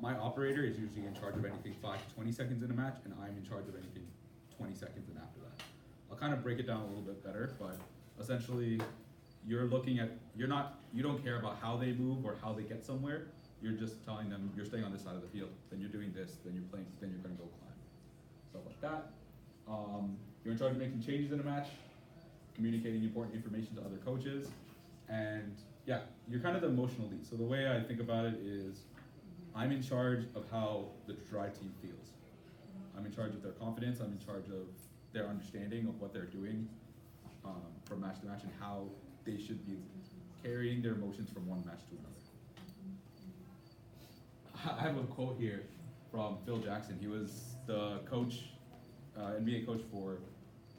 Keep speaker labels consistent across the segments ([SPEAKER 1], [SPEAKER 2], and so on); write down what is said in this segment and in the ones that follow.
[SPEAKER 1] my operator is usually in charge of anything 5 to 20 seconds in a match, and I'm in charge of anything 20 seconds and after that. I'll kind of break it down a little bit better, but essentially, you don't care about how they move or how they get somewhere. You're just telling them you're staying on this side of the field, then you're doing this, then you're playing, then you're going to go climb, stuff like that. You're in charge of making changes in a match, communicating important information to other coaches, and yeah, you're kind of the emotional lead. So the way I think about it is, I'm in charge of how the drive team feels. I'm in charge of their confidence. I'm in charge of their understanding of what they're doing from match to match and how they should be carrying their emotions from one match to another. I have a quote here from Phil Jackson. He was the coach, NBA coach for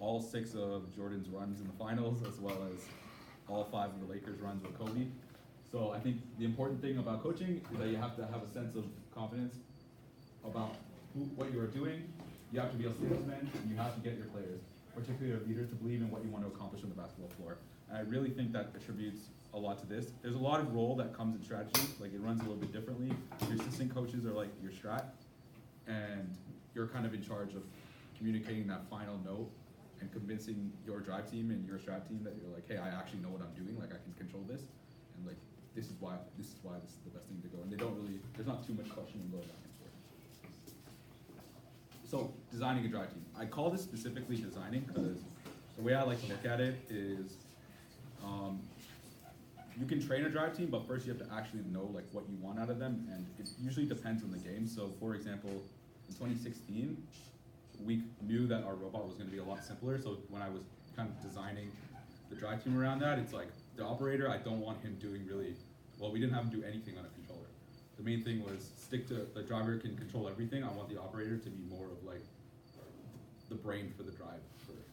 [SPEAKER 1] all 6 of Jordan's runs in the finals, as well as all 5 of the Lakers runs with Kobe. So I think the important thing about coaching is that you have to have a sense of confidence about what you are doing. You have to be a salesman, and you have to get your players, particularly your leaders, to believe in what you want to accomplish on the basketball floor. And I really think that attributes a lot to this. There's a lot of role that comes in strategy, like it runs a little bit differently. Your assistant coaches are like your strat, and you're kind of in charge of communicating that final note and convincing your drive team and your strat team that you're like, hey, I actually know what I'm doing, like I can control this, and like this is why this is the best thing to go. And there's not too much questioning going back and forth. So designing a drive team. I call this specifically designing because the way I like to look at it is, you can train a drive team, but first you have to actually know like what you want out of them, and it usually depends on the game. So for example, in 2016, we knew that our robot was going to be a lot simpler. So when I was kind of designing the drive team around that, it's like the operator, I don't want him doing really, well, we didn't have him do anything on a controller. The main thing was stick to, the driver can control everything. I want the operator to be more of like the brain for the drive.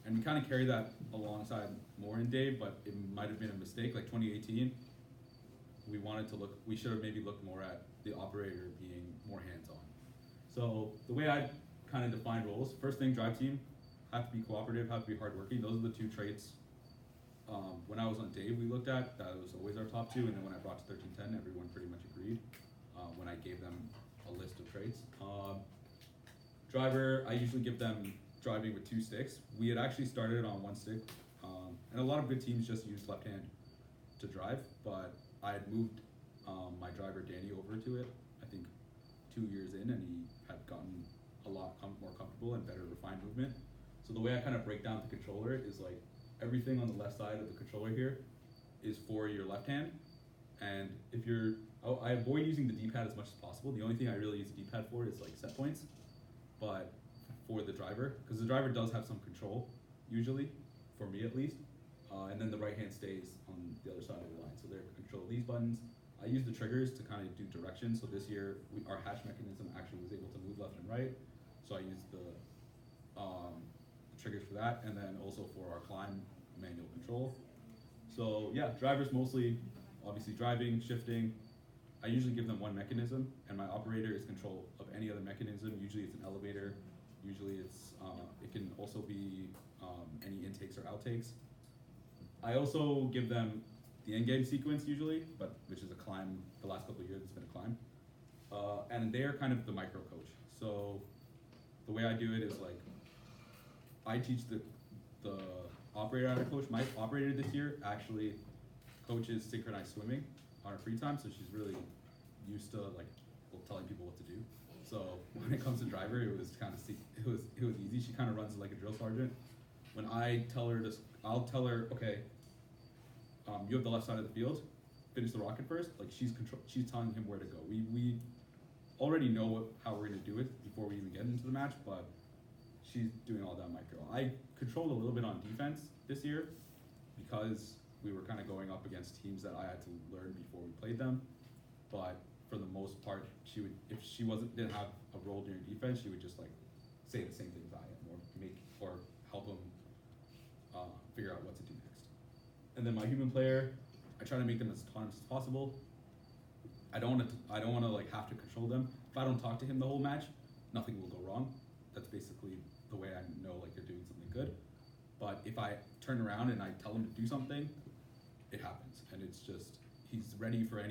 [SPEAKER 1] And we kind of carry that alongside more in Dave, but it might have been a mistake. Like 2018, we should have maybe looked more at the operator being more hands-on. So the way I kind of define roles, first thing, drive team, have to be cooperative, have to be hardworking. Those are the 2 traits. When I was on Dave, we looked at, that was always our top 2, and then when I brought to 1310, everyone pretty much agreed when I gave them a list of traits. Driver, I usually give them driving with 2 sticks. We had actually started on 1 stick, and a lot of good teams just used left hand to drive, but I had moved my driver Danny over to it, I think 2 years in, and he had gotten a lot more comfortable and better refined movement. So the way I kind of break down the controller is like, everything on the left side of the controller here is for your left hand, and I avoid using the D-pad as much as possible. The only thing I really use the D-pad for is like set points, but for the driver, because the driver does have some control, usually, for me at least, and then the right hand stays on the other side of the line, so they're control these buttons. I use the triggers to kind of do direction, so this year our hatch mechanism actually was able to move left and right, so I used the triggers for that, and then also for our climb manual control. So yeah, drivers mostly, obviously driving, shifting. I usually give them 1 mechanism, and my operator is control of any other mechanism. Usually it's an elevator, usually it's, it can also be any intakes or outtakes. I also give them the end game sequence usually, which is a climb. The last couple of years it's been a climb, and they're kind of the micro coach. So the way I do it is like, I teach the operator how to coach. My operator this year actually coaches synchronized swimming on her free time, so she's really used to like telling people what to do. So when it comes to driver, it was kind of it was easy. She kind of runs like a drill sergeant. When I tell her I'll tell her, okay, you have the left side of the field, finish the rocket first. Like she's telling him where to go. We already know how we're gonna do it before we even get into the match, but she's doing all that micro. I controlled a little bit on defense this year because we were kind of going up against teams that I had to learn before we played them. But for the most part, she would, if she didn't have a role during defense, she would just like say the same things I am, or help them figure out what to do next. And then my human player, I try to make them as autonomous as possible. I don't want to like have to control them. If I don't talk to him the whole match, nothing will go wrong. That's basically the way I know like they're doing something good. But if I turn around and I tell him to do something, it happens, and it's just he's ready for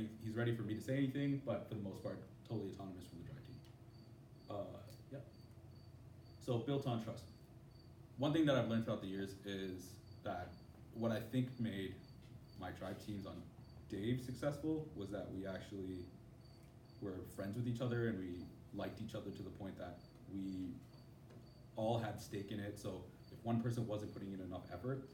[SPEAKER 1] me to say anything, but for the most part, totally autonomous from the drive team. Yeah. So built on trust. One thing that I've learned throughout the years is that what I think made my drive teams on Dave successful was that we actually were friends with each other and we liked each other to the point that we all had stake in it. So if one person wasn't putting in enough effort,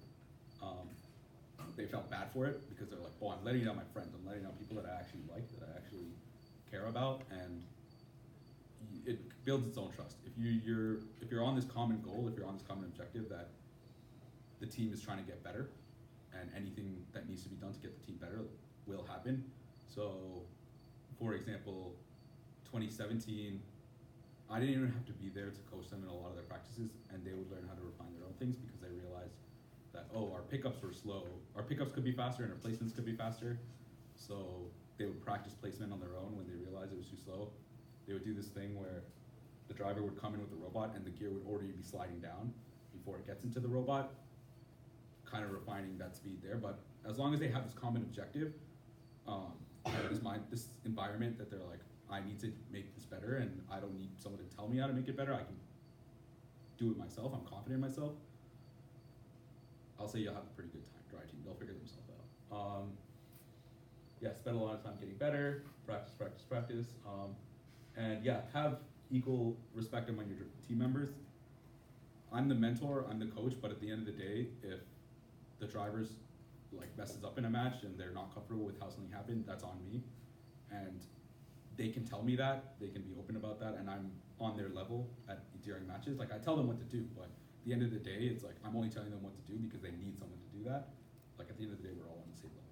[SPEAKER 1] they felt bad for it because they're like, oh, I'm letting out my friends, I'm letting out people that I actually like, that I actually care about, and it builds its own trust. If you're on this common goal, if you're on this common objective that the team is trying to get better, and anything that needs to be done to get the team better will happen. So, for example, 2017, I didn't even have to be there to coach them in a lot of their practices, and they would learn how to refine their own things because they realized that, oh, our pickups were slow. Our pickups could be faster and our placements could be faster. So they would practice placement on their own when they realized it was too slow. They would do this thing where the driver would come in with the robot and the gear would already be sliding down before it gets into the robot, kind of refining that speed there. But as long as they have this common objective, this environment that they're like, I need to make this better and I don't need someone to tell me how to make it better, I can do it myself, I'm confident in myself, I'll say you'll have a pretty good time. Drive team, they'll figure themselves out. Yeah, spend a lot of time getting better, practice, and yeah, have equal respect among your team members. I'm the mentor, I'm the coach, but at the end of the day, if the drivers like messes up in a match and they're not comfortable with how something happened, that's on me. And they can tell me that, they can be open about that, and I'm on their level during matches. Like I tell them what to do, but at the end of the day, it's like I'm only telling them what to do because they need someone to do that. Like at the end of the day, we're all on the same level.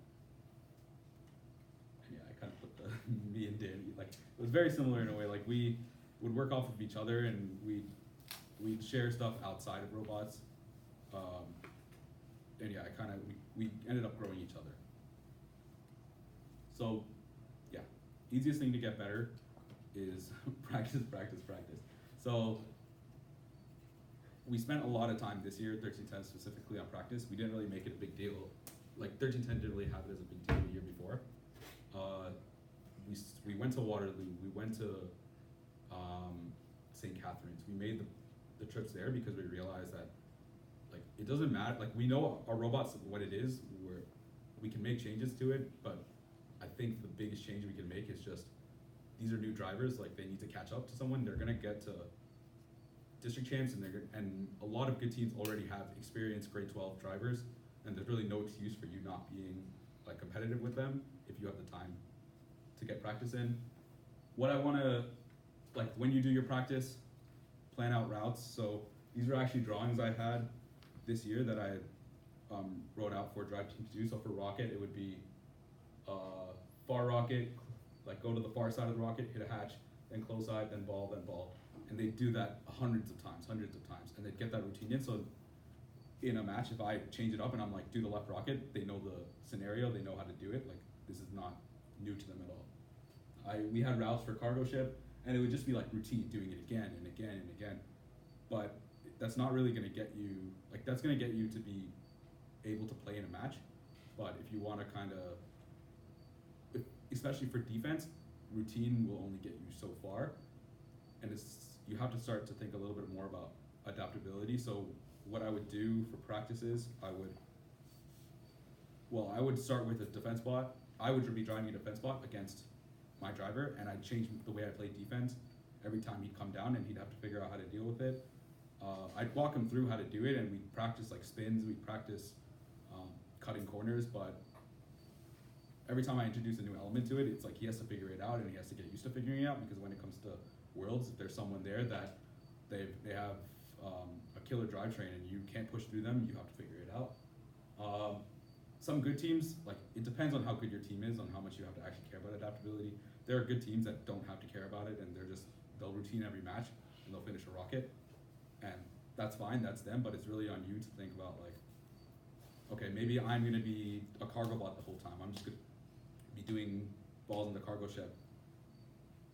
[SPEAKER 1] And yeah, I kind of put the me and Danny, like it was very similar in a way. Like we would work off of each other and we'd share stuff outside of robots. And yeah, we ended up growing each other. So yeah, easiest thing to get better is practice. So we spent a lot of time this year, 1310 specifically, on practice. We didn't really make it a big deal. Like 1310 didn't really have it as a big deal the year before. We went to Waterloo, we went to St. Catharines. We made the trips there because we realized that like it doesn't matter. Like we know our robots what it is. We can make changes to it, but I think the biggest change we can make is just these are new drivers. Like they need to catch up to someone. They're gonna get to district champs, and a lot of good teams already have experienced grade 12 drivers, and there's really no excuse for you not being like competitive with them if you have the time to get practice in. What I want to, like when you do your practice, plan out routes. So these are actually drawings I had this year that I wrote out for drive team to do. So for rocket, it would be far rocket, like go to the far side of the rocket, hit a hatch, then close side, then ball, and they do that hundreds of times, and they get that routine in. So in a match, if I change it up and I'm like, do the left rocket, they know the scenario, they know how to do it. Like this is not new to them at all. We had routes for cargo ship, and it would just be like routine, doing it again and again and again. But that's not really going to get you, like that's going to get you to be able to play in a match. But if you want to kind of, especially for defense, routine will only get you so far. And you have to start to think a little bit more about adaptability. So what I would do for practices, I would start with a defense bot. I would be driving a defense bot against my driver, and I'd change the way I play defense every time he'd come down, and he'd have to figure out how to deal with it. I'd walk him through how to do it, and we'd practice like spins, we'd practice cutting corners, but every time I introduce a new element to it, it's like he has to figure it out, and he has to get used to figuring it out, because when it comes to Worlds, if there's someone there that they have a killer drivetrain and you can't push through them, you have to figure it out. Some good teams, like it depends on how good your team is, on how much you have to actually care about adaptability. There are good teams that don't have to care about it, and they'll routine every match and they'll finish a rocket, and that's fine, that's them. But it's really on you to think about like, okay, maybe I'm gonna be a cargo bot the whole time. I'm just gonna be doing balls in the cargo ship.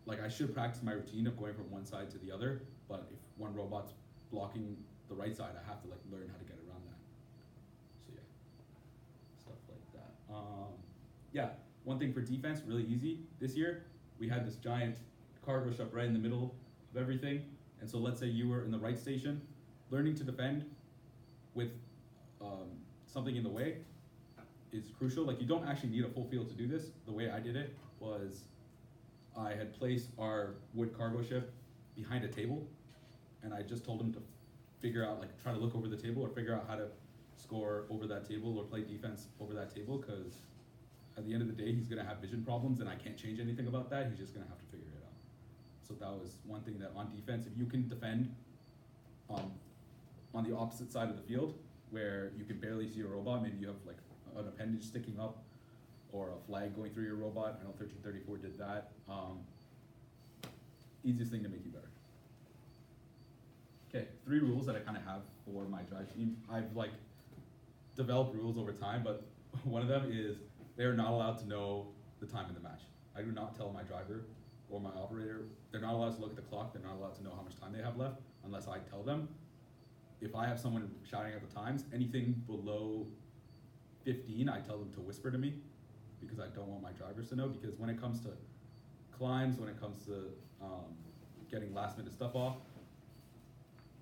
[SPEAKER 1] Like I should practice my routine of going from one side to the other, but if one robot's blocking the right side, I have to like learn how to get around that. So yeah, stuff like that. Yeah, one thing for defense, really easy. This year, we had this giant cargo ship right in the middle of everything. And so let's say you were in the right station, learning to defend with something in the way is crucial. Like, you don't actually need a full field to do this. The way I did it was I had placed our wood cargo ship behind a table, and I just told him to figure out, like, try to look over the table or figure out how to score over that table or play defense over that table, because at the end of the day, he's gonna have vision problems, and I can't change anything about that. He's just gonna have to figure it out. So that was one thing, that on defense, if you can defend on the opposite side of the field, where you can barely see a robot, maybe you have like an appendage sticking up or a flag going through your robot. I know 1334 did that. Easiest thing to make you better. Okay, 3 rules that I kind of have for my drive team. I've like developed rules over time, but one of them is they're not allowed to know the time of the match. I do not tell my driver or my operator, they're not allowed to look at the clock, they're not allowed to know how much time they have left unless I tell them. If I have someone shouting at the times, anything below 15, I tell them to whisper to me, because I don't want my drivers to know. Because when it comes to climbs, when it comes to getting last minute stuff off,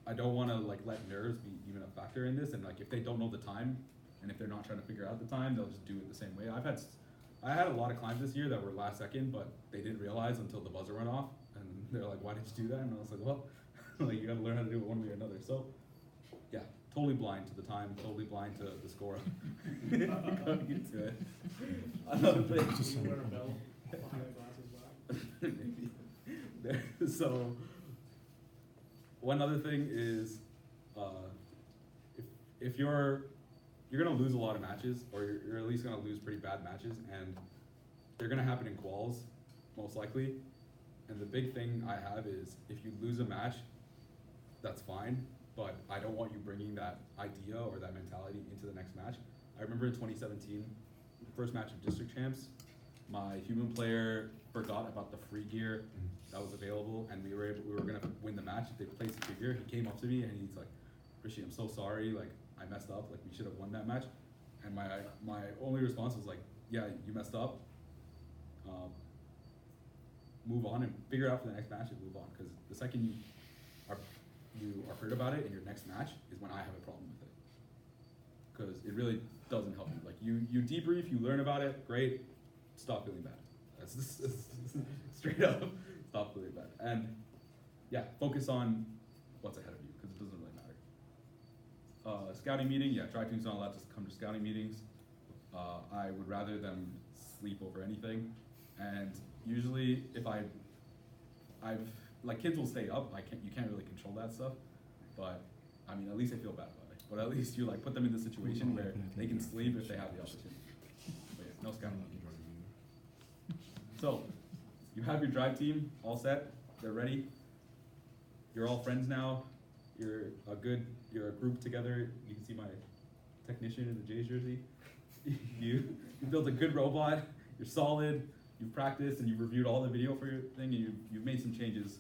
[SPEAKER 1] I don't want to like let nerves be even a factor in this. And like, if they don't know the time, and if they're not trying to figure out the time, they'll just do it the same way. I had a lot of climbs this year that were last second, but they didn't realize until the buzzer went off, and they're like, "Why did you do that?" And I was like, "Well, like, you got to learn how to do it one way or another." So, yeah, totally blind to the time, totally blind to the score. Going into it. Another thing.
[SPEAKER 2] You wear a belt behind the glasses black?
[SPEAKER 1] So, one other thing is, if you're gonna lose a lot of matches, or you're at least gonna lose pretty bad matches, and they're gonna happen in quals, most likely. And the big thing I have is, if you lose a match, that's fine, but I don't want you bringing that idea or that mentality into the next match. I remember in 2017, the first match of district champs, my human player forgot about the free gear that was available, and we were gonna win the match if they placed the free gear. He came up to me and he's like, "Rishi, I'm so sorry, like, I messed up, like, we should have won that match." And my only response was like, "Yeah, you messed up. Move on and figure it out for the next match and move on." Because the second you are hurt about it in your next match is when I have a problem with it. Because it really doesn't help you. Like, you debrief, you learn about it, great. Stop feeling bad. That's straight up. Stop feeling bad. And yeah, focus on what's ahead of you, because it doesn't really matter. Scouting meeting, yeah, drive team's not allowed to come to scouting meetings. I would rather them sleep over anything. And usually, if I've like, kids will stay up. You can't really control that stuff. But I mean, at least I feel bad about it. But at least you like put them in the situation where they can sleep if they have the opportunity. But yeah, no scouting. So, you have your drive team all set. They're ready. You're all friends now. You're a group together. You can see my technician in the Jays jersey. You built a good robot. You're solid. You've practiced and you've reviewed all the video for your thing, and you've made some changes.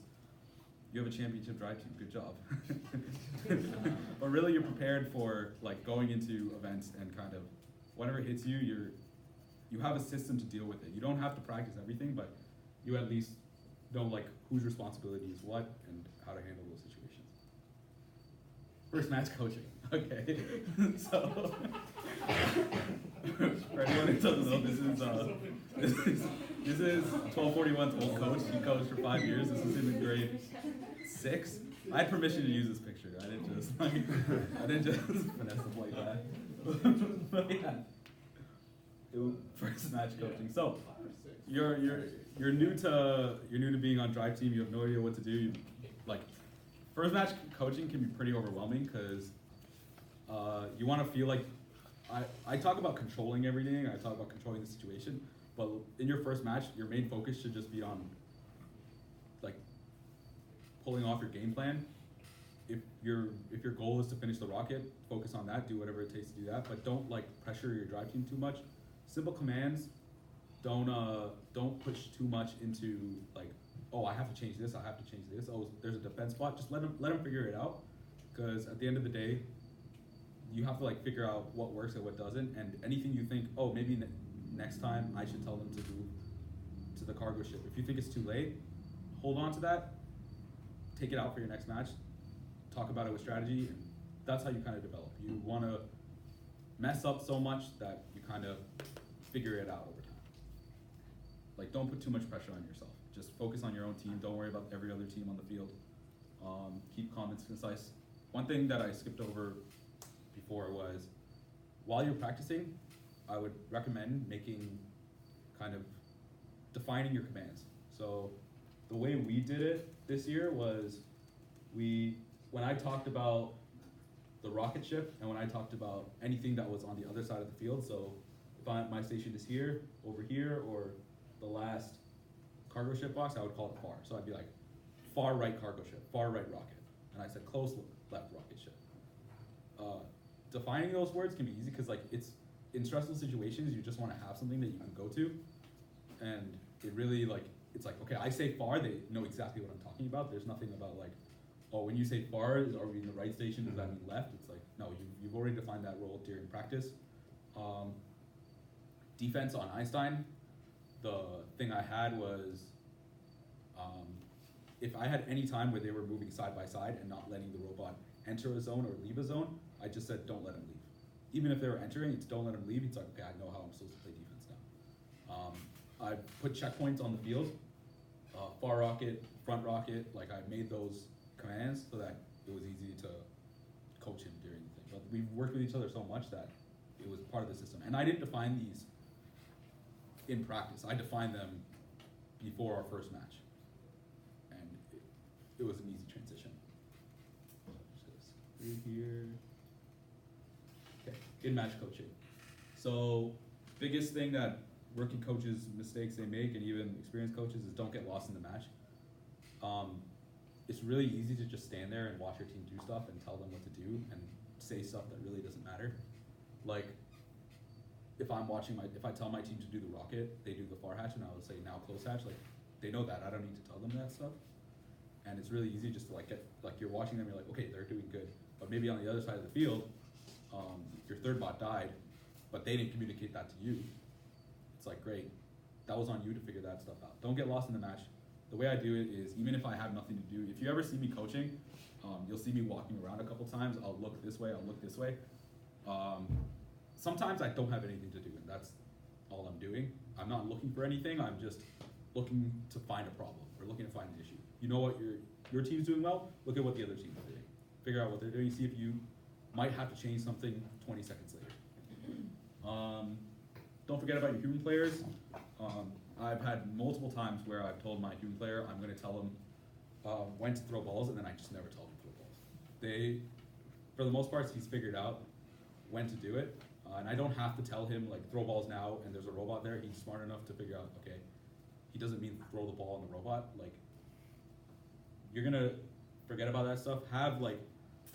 [SPEAKER 1] You have a championship drive team. Good job. But really, you're prepared for like going into events, and kind of whatever hits you, you have a system to deal with it. You don't have to practice everything, but you at least know like whose responsibility is what and how to handle those situations. First match coaching. Okay. So for anyone who doesn't know, this is 1241's old coach. He coached for 5 years. This was in grade 6. I had permission to use this picture. I didn't just finesse it like that. But yeah. First match coaching. So you're new to being on drive team. You have no idea what to do. Like, first match coaching can be pretty overwhelming, because you want to feel like I talk about controlling everything. I talk about controlling the situation. But in your first match, your main focus should just be on like pulling off your game plan. If your goal is to finish the rocket, focus on that. Do whatever it takes to do that. But don't like pressure your drive team too much. Simple commands. Don't push too much into like, oh, I have to change this. I have to change this. Oh, there's a defense spot. Just let them figure it out. Because at the end of the day, you have to like figure out what works and what doesn't. And anything you think, oh, maybe next time I should tell them to move to the cargo ship. If you think it's too late, hold on to that, take it out for your next match, talk about it with strategy, and that's how you kind of develop. You want to mess up so much that you kind of figure it out over time. Like, don't put too much pressure on yourself. Just focus on your own team. Don't worry about every other team on the field. Keep comments concise. One thing that I skipped over before was, while you're practicing, I would recommend making kind of defining your commands. So the way we did it this year was, when I talked about the rocket ship and when I talked about anything that was on the other side of the field, so if my station is here, over here, or the last cargo ship box, I would call it far. So I'd be like, far right cargo ship, far right rocket. And I said close left rocket ship. Defining those words can be easy because, like, it's in stressful situations, you just want to have something that you can go to. And it really, like, it's like, okay, I say far, they know exactly what I'm talking about. There's nothing about like, oh, when you say far, are we in the right station? Does that mean left? It's like, no, you've already defined that role during practice. Defense on Einstein, the thing I had was, if I had any time where they were moving side by side and not letting the robot enter a zone or leave a zone, I just said, don't let him leave. Even if they were entering, it's don't let him leave. It's like, okay, I know how I'm supposed to play defense now. I put checkpoints on the field, far rocket, front rocket, like I made those commands so that it was easy to coach him during the thing. But we've worked with each other so much that it was part of the system. And I didn't define these in practice. I defined them before our first match. And it was an easy transition. Just through here. Okay, in-match coaching. So, biggest thing that rookie coaches, mistakes they make, and even experienced coaches, is don't get lost in the match. It's really easy to just stand there and watch your team do stuff and tell them what to do and say stuff that really doesn't matter. Like, if I tell my team to do the rocket, they do the far hatch, and I would say now close hatch. Like, they know that. I don't need to tell them that stuff. And it's really easy just to you're watching them, you're like, okay, they're doing good. But maybe on the other side of the field, your third bot died, but they didn't communicate that to you. It's like, great, that was on you to figure that stuff out. Don't get lost in the match. The way I do it is, even if I have nothing to do, if you ever see me coaching, you'll see me walking around a couple times. I'll look this way, I'll look this way. Sometimes I don't have anything to do, and that's all I'm doing. I'm not looking for anything, I'm just looking to find a problem, or looking to find an issue. You know what your team's doing well, look at what the other team is doing. Figure out what they're doing, see if you might have to change something 20 seconds later. Don't forget about your human players. I've had multiple times where I've told my human player I'm going to tell him when to throw balls, and then I just never tell him to throw balls. For the most part, he's figured out when to do it, and I don't have to tell him, like, throw balls now, and there's a robot there. He's smart enough to figure out, okay, he doesn't mean throw the ball on the robot. Like, you're going to forget about that stuff. Have, like,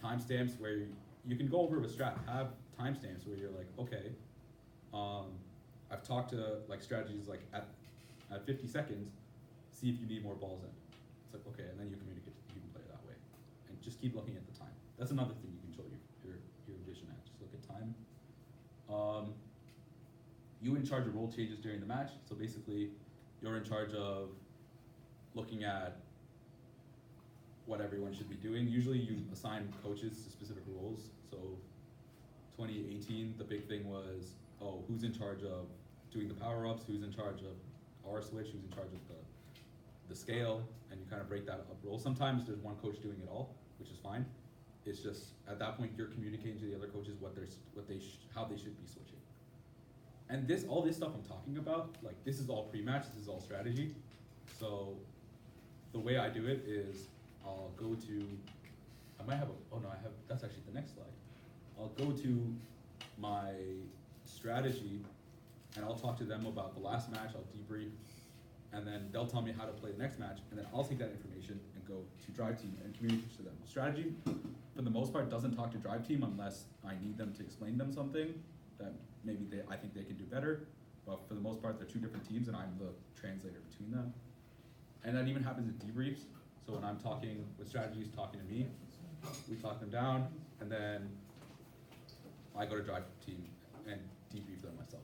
[SPEAKER 1] timestamps where you can go over with strat. Have timestamps where you're like, okay, I've talked to, like, strategies like at 50 seconds, see if you need more balls in. It's like, okay, and then you communicate to the human player that way. And just keep looking at the time. That's another thing you can show your vision at. Just look at time. You in charge of role changes during the match. So basically, you're in charge of looking at what everyone should be doing. Usually you assign coaches to specific roles. So 2018, the big thing was, who's in charge of doing the power-ups, who's in charge of R switch, who's in charge of the scale, and you kind of break that up role. Sometimes there's one coach doing it all, which is fine. It's just, at that point, you're communicating to the other coaches how they should be switching. And all this stuff I'm talking about, like, this is all pre-match, this is all strategy. So the way I do it is, I'll go to, that's actually the next slide. I'll go to my strategy, and I'll talk to them about the last match, I'll debrief, and then they'll tell me how to play the next match, and then I'll take that information and go to Drive Team and communicate to them. Strategy, for the most part, doesn't talk to Drive Team unless I need them to explain them something that maybe I think they can do better, but for the most part, they're two different teams, and I'm the translator between them. And that even happens in debriefs, so when I'm talking with strategies talking to me, we talk them down, and then I go to Drive Team and debrief them myself.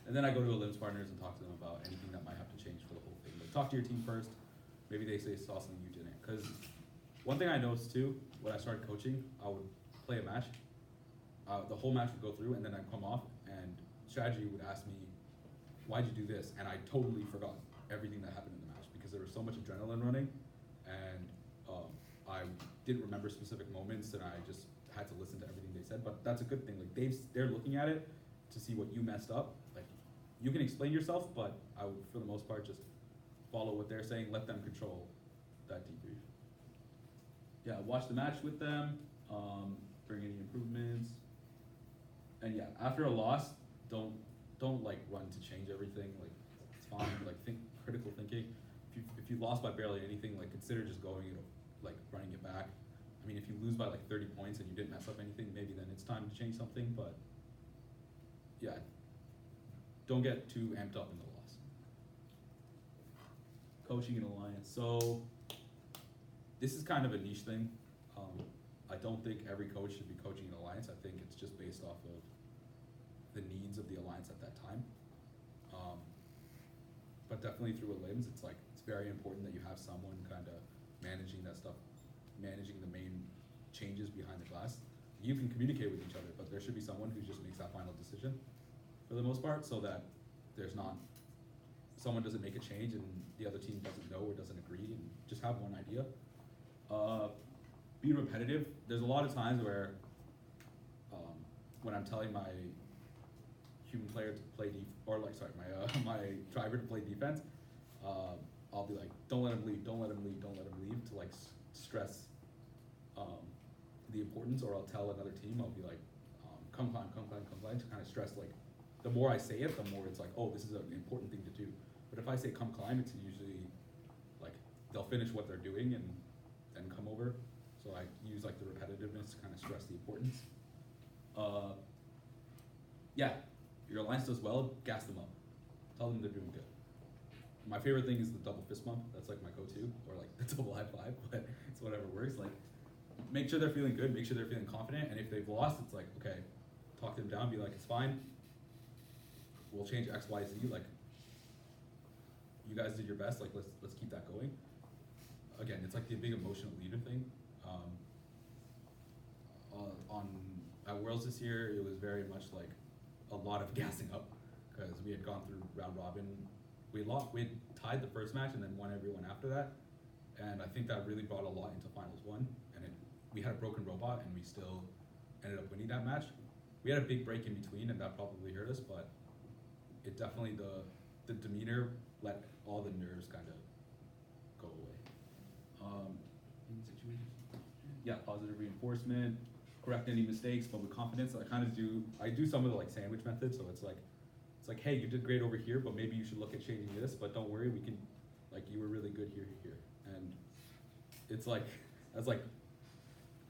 [SPEAKER 1] And then I go to Alliance partners and talk to them about anything that might have to change for the whole thing. Like, talk to your team first. Maybe they saw something you didn't. Because one thing I noticed too, when I started coaching, I would play a match. The whole match would go through, and then I'd come off, and strategy would ask me, why'd you do this? And I totally forgot everything that happened in the match because there was so much adrenaline running, and I didn't remember specific moments, and I just had to listen to everything they said. But that's a good thing. Like, they're looking at it to see what you messed up. Like, you can explain yourself, but I would, for the most part, just follow what they're saying. Let them control that debrief. Yeah, watch the match with them. Bring any improvements. And yeah, after a loss, don't like run to change everything. Like, it's fine. Like, think critical thinking. If you lost by barely anything, like, consider just going, like, running it back. I mean, if you lose by like 30 points and you didn't mess up anything, maybe then it's time to change something. But yeah, don't get too amped up in the loss. Coaching an alliance. So this is kind of a niche thing. I don't think every coach should be coaching an alliance. I think it's just based off of the needs of the alliance at that time. But definitely through a lens, it's very important that you have someone kind of managing that stuff, managing the main changes behind the glass. You can communicate with each other, but there should be someone who just makes that final decision for the most part, so that there's not, someone doesn't make a change and the other team doesn't know or doesn't agree, and just have one idea. Be repetitive. There's a lot of times where when I'm telling my human player to play my driver to play defense, I'll be like, don't let him leave, don't let him leave, don't let him leave, to like stress the importance. Or I'll tell another team, I'll be like, come climb, to kind of stress, like, the more I say it, the more it's like, oh, this is an important thing to do. But if I say come climb, it's usually like they'll finish what they're doing and then come over. So I use like the repetitiveness to kind of stress the importance. Yeah, your alliance does well, gas them up. Tell them they're doing good. My favorite thing is the double fist bump. That's like my go-to, or like the double high five, but it's whatever works. Like, make sure they're feeling good, make sure they're feeling confident, and if they've lost, it's like, okay, talk them down, be like, it's fine. We'll change X, Y, Z. Like, you guys did your best. Like, let's keep that going. Again, it's like the big emotional leader thing. At Worlds this year, it was very much like a lot of gassing up because we had gone through round robin. We had tied the first match and then won everyone after that, and I think that really brought a lot into finals one. And we had a broken robot, and we still ended up winning that match. We had a big break in between, and that probably hurt us, but it definitely, the demeanor let all the nerves kind of go away. In situations, yeah, positive reinforcement, correct any mistakes, but with confidence. I do some of the like sandwich method, so it's like, hey, you did great over here, but maybe you should look at changing this, but don't worry, we can, like, you were really good here, and it's like, as like,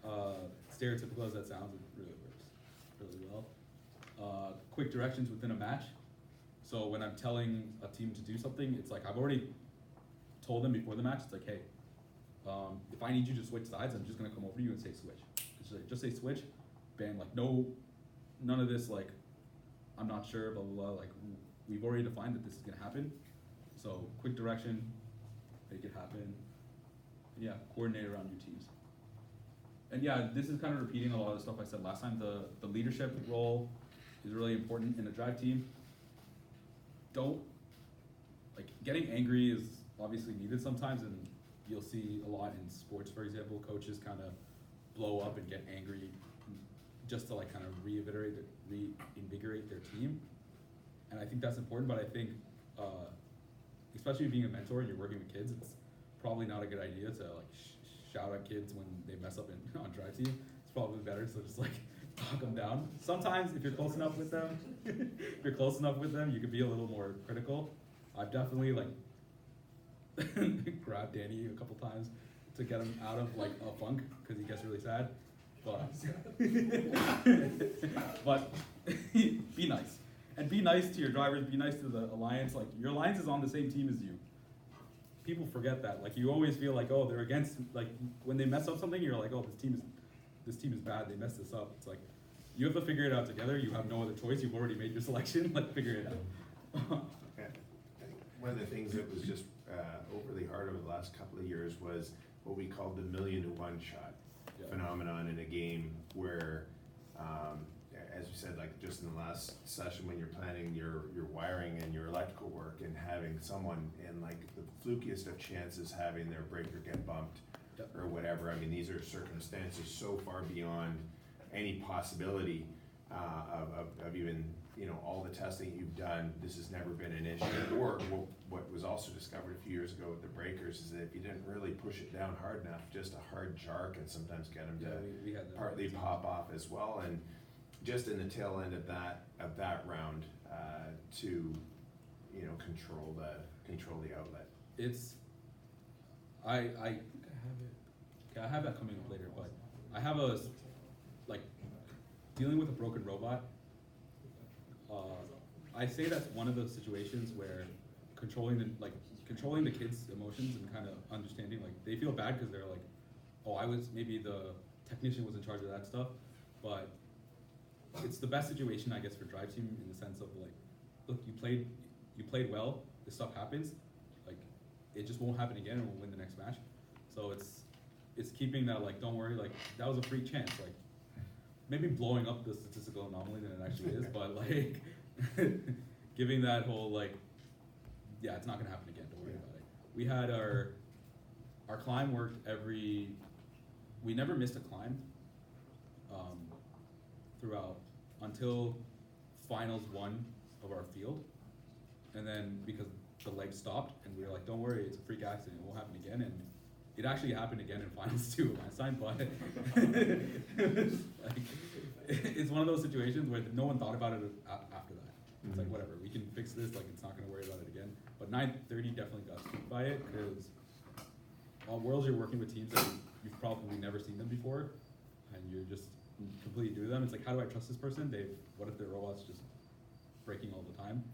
[SPEAKER 1] stereotypical as that sounds, it really works really well. Quick directions within a match. So when I'm telling a team to do something, it's like, I've already told them before the match, it's like, hey, if I need you to switch sides, I'm just gonna come over to you and say switch. It's like, just say switch, bam, like, none of this, like, I'm not sure, blah, blah, blah, like, we've already defined that this is gonna happen. So quick direction, make it happen. And yeah, coordinate around your teams. And yeah, this is kind of repeating a lot of the stuff I said last time. The leadership role is really important in a drive team. Getting angry is obviously needed sometimes, and you'll see a lot in sports, for example. Coaches kind of blow up and get angry just to like kind of reinvigorate their team. And I think that's important, but I think, especially being a mentor and you're working with kids, it's probably not a good idea to like shout at kids when they mess up on drive team. It's probably better to just like talk them down. Sometimes if you're close enough with them, you can be a little more critical. I've definitely like grabbed Danny a couple times to get him out of like a funk because he gets really sad. But be nice. And be nice to your drivers, be nice to the alliance. Like, your alliance is on the same team as you. People forget that. Like, you always feel like, oh, they're against, like, when they mess up something, you're like, oh, this team is bad, they messed this up. It's like, you have to figure it out together. You have no other choice. You've already made your selection. Like, figure it out.
[SPEAKER 3] I think one of the things that was just overly hard over the last couple of years was what we called the 1,000,000 to 1 shot
[SPEAKER 1] Yeah.
[SPEAKER 3] phenomenon in a game where, as you said, like just in the last session when you're planning your wiring and your electrical work and having someone in like the flukiest of chances having their breaker get bumped
[SPEAKER 1] Yep.
[SPEAKER 3] or whatever. I mean, these are circumstances so far beyond any possibility of even, you know, all the testing you've done. This has never been an issue. Or what was also discovered a few years ago with the breakers is that if you didn't really push it down hard enough, just a hard jar can sometimes get them to
[SPEAKER 1] we had that
[SPEAKER 3] partly pop off as well. And just in the tail end of that round, to, you know, control the outlet.
[SPEAKER 1] It's, I have that coming up later, but I have like, dealing with a broken robot. I say that's one of those situations where controlling the kids' emotions and kind of understanding, like, they feel bad because they're like, oh, maybe the technician was in charge of that stuff, but it's the best situation, I guess, for Drive Team in the sense of like, look, you played well, this stuff happens, like, it just won't happen again and we'll win the next match. So it's keeping that, like, don't worry, like, that was a free chance, like, maybe blowing up the statistical anomaly than it actually is, but like, giving that whole, like, yeah, it's not gonna happen again, don't worry about it. We had our climb worked we never missed a climb throughout until finals 1 of our field, and then because the leg stopped and we were like, don't worry, it's a freak accident, it won't happen again, and it actually happened again in finals 2 of Einstein, but like, it's one of those situations where no one thought about it after that. It's like, whatever, we can fix this, like, it's not gonna worry about it again. But 930 definitely got spooked by it, because on Worlds you're working with teams that you've probably never seen them before, and you're just completely new to them. It's like, how do I trust this person? What if their robot's just breaking all the time?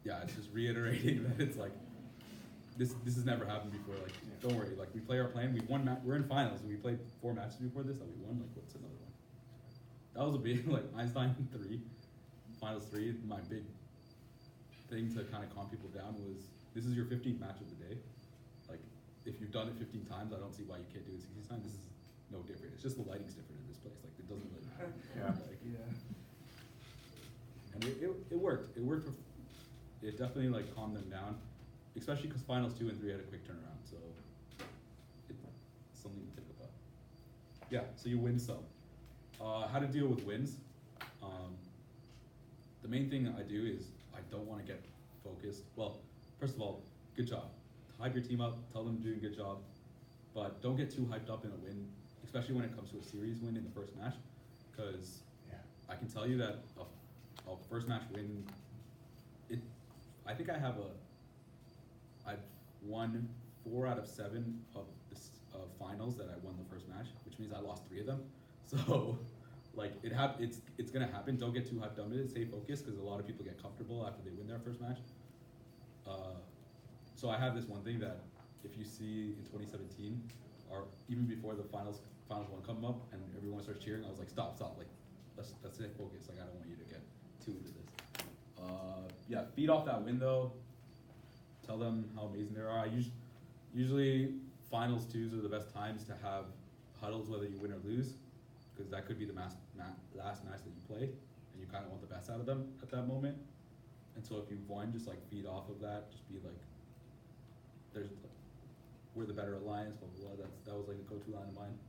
[SPEAKER 1] Yeah, it's just reiterating that it's like, this has never happened before. Like, don't worry. Like, we play our plan. We won. We're in finals, and we played 4 matches before this that we won. Like, what's another one? That was a big, like, Einstein 3, finals 3. My big thing to kind of calm people down was, this is your 15th match of the day. Like, if you've done it 15 times, I don't see why you can't do it 16 times. This is no different. It's just the lighting's different in this place. Like, it doesn't really matter.
[SPEAKER 3] Yeah.
[SPEAKER 1] Like, and it worked. It worked. It definitely, like, calmed them down. Especially because finals 2 and 3 had a quick turnaround, so it's something to think about. Yeah, so you win some. How to deal with wins. The main thing I do is I don't want to get focused. Well, first of all, good job. Hype your team up, tell them you're doing a good job, but don't get too hyped up in a win, especially when it comes to a series win in the first match, because I can tell you that a first match win, I think I've won 4 out of 7 of the finals that I won the first match, which means I lost 3 of them. So, like, it's gonna happen. Don't get too hyped up in it. Stay focused, because a lot of people get comfortable after they win their first match. So I have this one thing that if you see in 2017, or even before the finals 1 come up and everyone starts cheering, I was like, stop, like, let's stay focused. Like, I don't want you to get too into this. Yeah, feed off that win though. Tell them how amazing they are. Usually finals 2s are the best times to have huddles, whether you win or lose, because that could be the last match that you play, and you kind of want the best out of them at that moment. And so if you've won, just like feed off of that. Just be like, we're the better alliance, blah blah blah. That was like the go-to line of mine,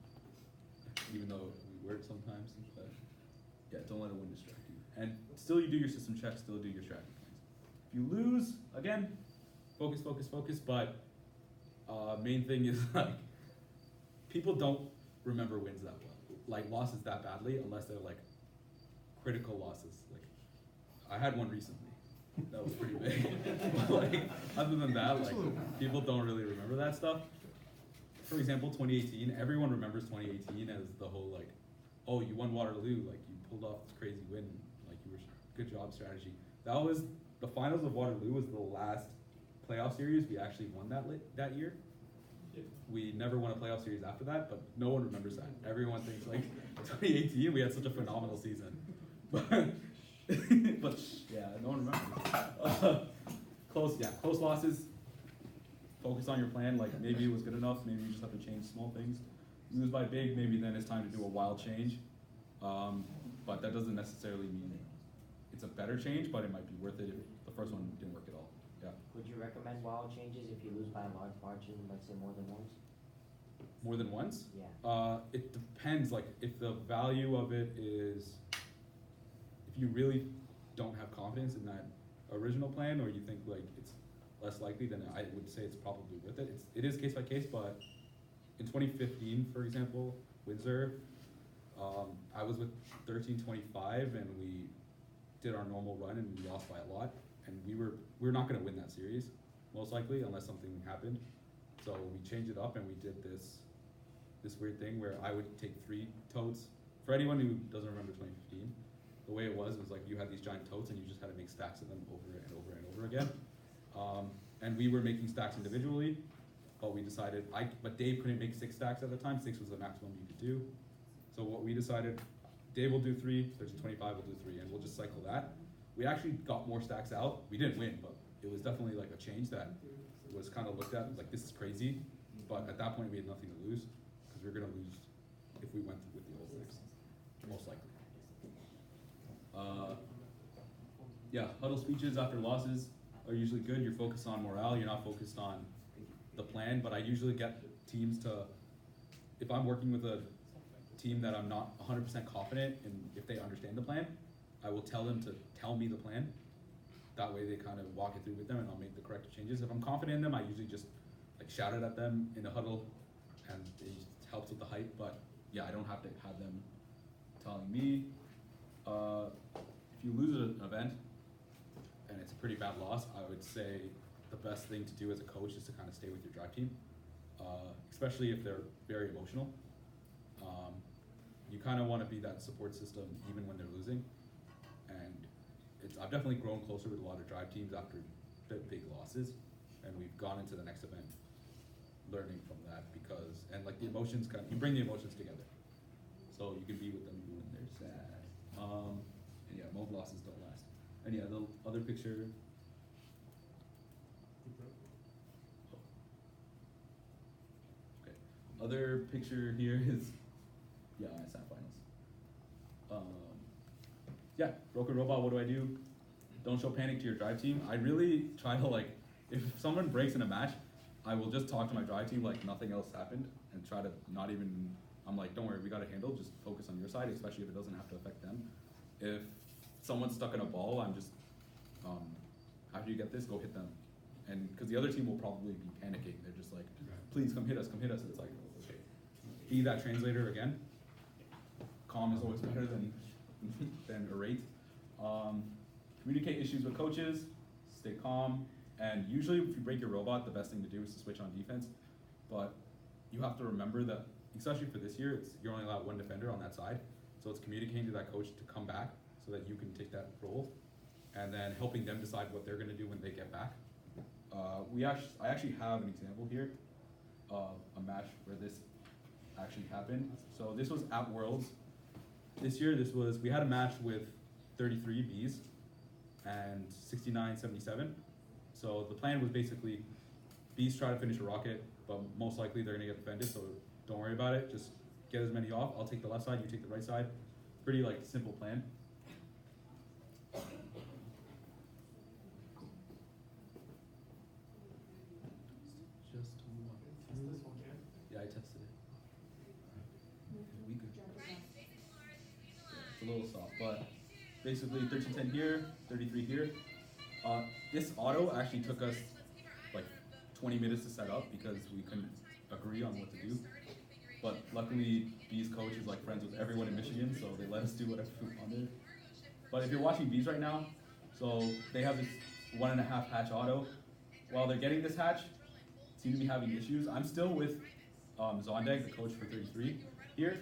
[SPEAKER 1] even though we weren't sometimes. But yeah, don't let a win distract you. And still, you do your system checks. Still do your strategy plans. If you lose, again, focus. But main thing is, like, people don't remember wins that well, like losses that badly, unless they're like critical losses. Like, I had one recently that was pretty big. But, like, other than that, like, people don't really remember that stuff. For example, 2018, everyone remembers 2018 as the whole, like, oh, you won Waterloo, like, you pulled off this crazy win, like, you were good job strategy. That was the finals of Waterloo was the last playoff series we actually won that year. We never won a playoff series after that, but no one remembers that. Everyone thinks, like, 2018, we had such a phenomenal season. But but yeah, no one remembers. Close losses. Focus on your plan. Like maybe it was good enough. Maybe you just have to change small things. Lose by big. Maybe then it's time to do a wild change. But that doesn't necessarily mean it's a better change. But it might be worth it if the first one didn't work at all. Yeah.
[SPEAKER 4] Would you recommend wild changes if you lose by a large margin, let's say more than once?
[SPEAKER 1] More than once?
[SPEAKER 4] Yeah.
[SPEAKER 1] It depends. Like if the value of it is, if you really don't have confidence in that original plan, or you think like it's less likely, then I would say it's probably worth it. It is case by case, but in 2015, for example, Windsor, I was with 1325, and we did our normal run, and we lost by a lot, and we were not going to win that series, most likely, unless something happened. So we changed it up, and we did this weird thing where I would take 3 totes. For anyone who doesn't remember 2015, the way it was like you had these giant totes, and you just had to make stacks of them over and over and over again. And we were making stacks individually, but we decided, but Dave couldn't make 6 stacks at the time. 6 was the maximum you could do. So what we decided, Dave will do 3, 1325 will do 3, and we'll just cycle that. We actually got more stacks out. We didn't win, but it was definitely like a change that was kind of looked at like, this is crazy. But at that point, we had nothing to lose, because we were gonna lose if we went with the old mix, most likely. Yeah, huddle speeches after losses are usually good. You're focused on morale, you're not focused on the plan, but I usually get teams to, if I'm working with a team that I'm not 100% confident in if they understand the plan, I will tell them to tell me the plan. That way they kind of walk it through with them, and I'll make the correct changes. If I'm confident in them, I usually just like shout it at them in the huddle, and it just helps with the hype, but yeah, I don't have to have them telling me. If you lose an event, and it's a pretty bad loss, I would say the best thing to do as a coach is to kind of stay with your drive team, especially if they're very emotional. You kind of want to be that support system even when they're losing, and I've definitely grown closer with a lot of drive teams after big losses, and we've gone into the next event learning from that, and like the emotions you bring the emotions together, so you can be with them even when they're sad. And yeah, mob losses don't last. And yeah, the other picture. Okay. Other picture here is, yeah, ISAT finals. Yeah, broken robot, what do? Don't show panic to your drive team. I really try to like, if someone breaks in a match, I will just talk to my drive team like nothing else happened, and try to not even, I'm like, don't worry, we got it handled, just focus on your side, especially if it doesn't have to affect them. If someone's stuck in a ball, I'm just, after you get this, go hit them. And because the other team will probably be panicking, they're just like, please come hit us, come hit us. It's like, okay, be that translator again. Calm is always better than irate. Communicate issues with coaches, stay calm, and usually if you break your robot, the best thing to do is to switch on defense. But you have to remember that, especially for this year, you're only allowed 1 defender on that side. So it's communicating to that coach to come back so that you can take that role, and then helping them decide what they're gonna do when they get back. I actually have an example here of a match where this actually happened. So this was at Worlds. This year, we had a match with 33 Bs and 69-77. So the plan was basically, Bs try to finish a rocket, but most likely they're gonna get defended, so don't worry about it. Just get as many off. I'll take the left side, you take the right side. Pretty like simple plan. Yeah, I tested it. Weaker. It's a little soft, but basically 1310 here, 33 here. This auto actually took us like 20 minutes to set up because we couldn't agree on what to do. But luckily, B's coach is like friends with everyone in Michigan, so they let us do whatever we wanted. But if you're watching B's right now, so they have this 1.5 hatch auto. While they're getting this hatch, seem to be having issues. I'm still with Zondeg, the coach for 33 here,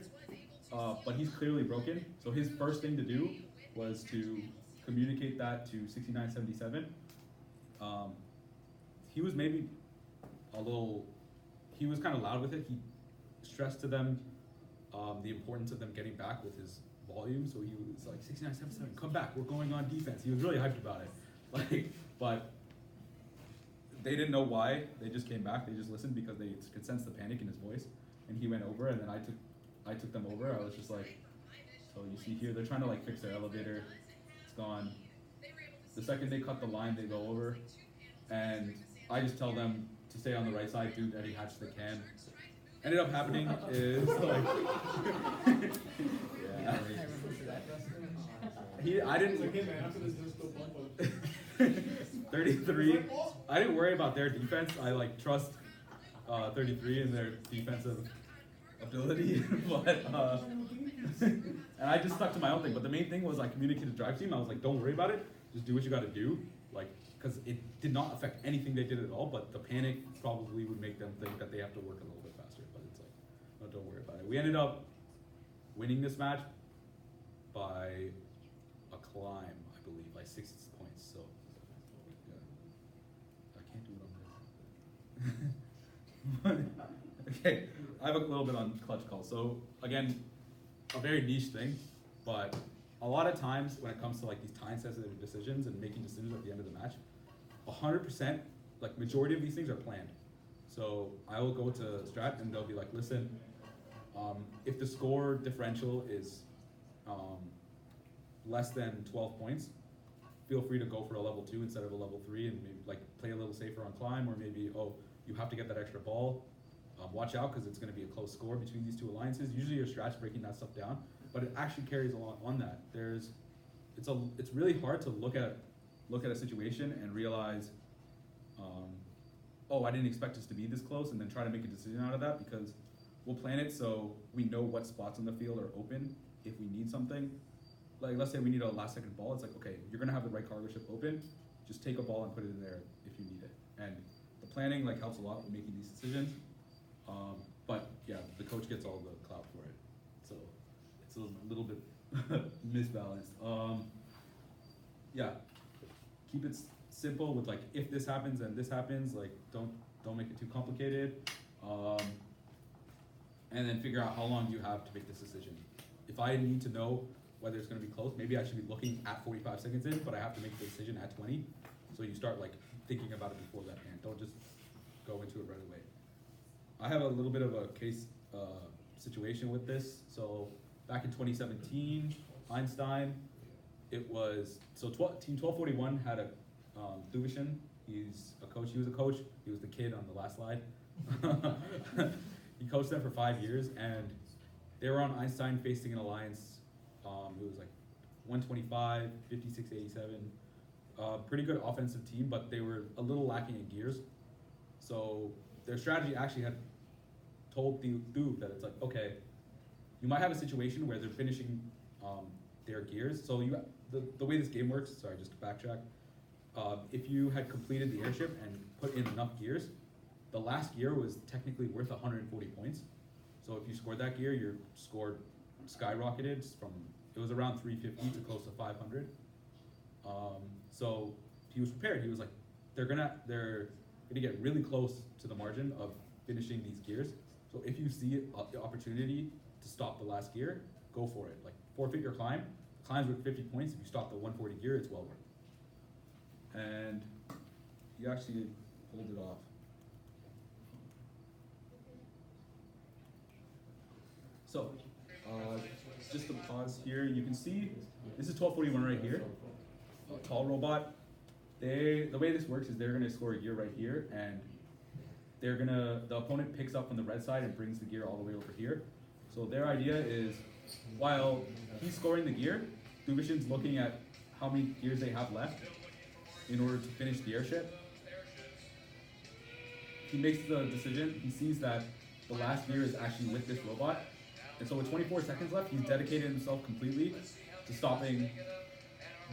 [SPEAKER 1] but he's clearly broken. So his first thing to do was to communicate that to 6977. He was maybe he was kind of loud with it. He stressed to them the importance of them getting back with his volume, so he was like 69.77, come back, we're going on defense. He was really hyped about it. Like, but they didn't know why. They just came back. They just listened because they could sense the panic in his voice. And he went over, and then I took them over. I was just like, so you see here, they're trying to like fix their elevator. It's gone. The second they cut the line, they go over, and I just tell them to stay on the right side, do any hatch they can. Ended up happening is like, yeah. I
[SPEAKER 2] It's like,
[SPEAKER 1] didn't.
[SPEAKER 2] hey man, after this, just go bump up.
[SPEAKER 1] 33. I didn't worry about their defense. I like trust 33 in their defensive ability, but and I just stuck to my own thing. But the main thing was I communicated to drive team. I was like, don't worry about it. Just do what you got to do. Like, because it did not affect anything they did at all. But the panic probably would make them think that they have to work a little bit faster. But it's like, no, don't worry about it. We ended up winning this match by a climb, I believe, by 6 points. So, yeah. I can't do it on this. Okay, I have a little bit on clutch calls. So, again, a very niche thing, but a lot of times when it comes to like these time-sensitive decisions and making decisions at the end of the match, 100%, like majority of these things are planned. So I will go to strat and they'll be like, listen, if the score differential is less than 12 points, feel free to go for a level 2 instead of a level 3 and maybe like play a little safer on climb, or maybe, oh, you have to get that extra ball. Watch out because it's going to be a close score between these two alliances. Usually your strat's breaking that stuff down, but it actually carries a lot on that. It's really hard to look at a situation and realize, oh, I didn't expect us to be this close, and then try to make a decision out of that, because we'll plan it so we know what spots on the field are open if we need something. Like, let's say we need a last second ball, it's like, okay, you're gonna have the right cargo ship open, just take a ball and put it in there if you need it. And the planning like helps a lot with making these decisions. But yeah, the coach gets all the clout for it. So it's a little bit misbalanced. Yeah, keep it simple with like, if this happens and this happens, like don't make it too complicated. And then figure out how long you have to make this decision. If I need to know whether it's gonna be close, maybe I should be looking at 45 seconds in, but I have to make the decision at 20. So you start like thinking about it before that, and don't just go into it right away. I have a little bit of a case situation with this. So back in 2017, Einstein, it was, so team 1241 had a Duvishin. He's a coach, he was a coach, he was the kid on the last slide. He coached them for 5 years, and they were on Einstein facing an alliance. It was like 125, 56, 87. Pretty good offensive team, but they were a little lacking in gears. So their strategy actually had told Thu that it's like, okay, you might have a situation where they're finishing their gears. So the way this game works, sorry, just to backtrack, if you had completed the airship and put in enough gears, the last gear was technically worth 140 points. So if you scored that gear, your score skyrocketed from, it was around 350 to close to 500. So he was prepared. He was like, they're gonna get really close to the margin of finishing these gears. So if you see the opportunity to stop the last gear, go for it. Like, forfeit your climb. The climb's worth 50 points. If you stop the 140 gear, it's well worth. And he actually pulled it off. So, just to pause here, you can see this is 1241 right here. A tall robot. The way this works is they're gonna score a gear right here, and the opponent picks up from the red side and brings the gear all the way over here. So their idea is, while he's scoring the gear, Duvishin's looking at how many gears they have left in order to finish the airship. He makes the decision, he sees that the last gear is actually with this robot, and so with 24 seconds left, he's dedicated himself completely to stopping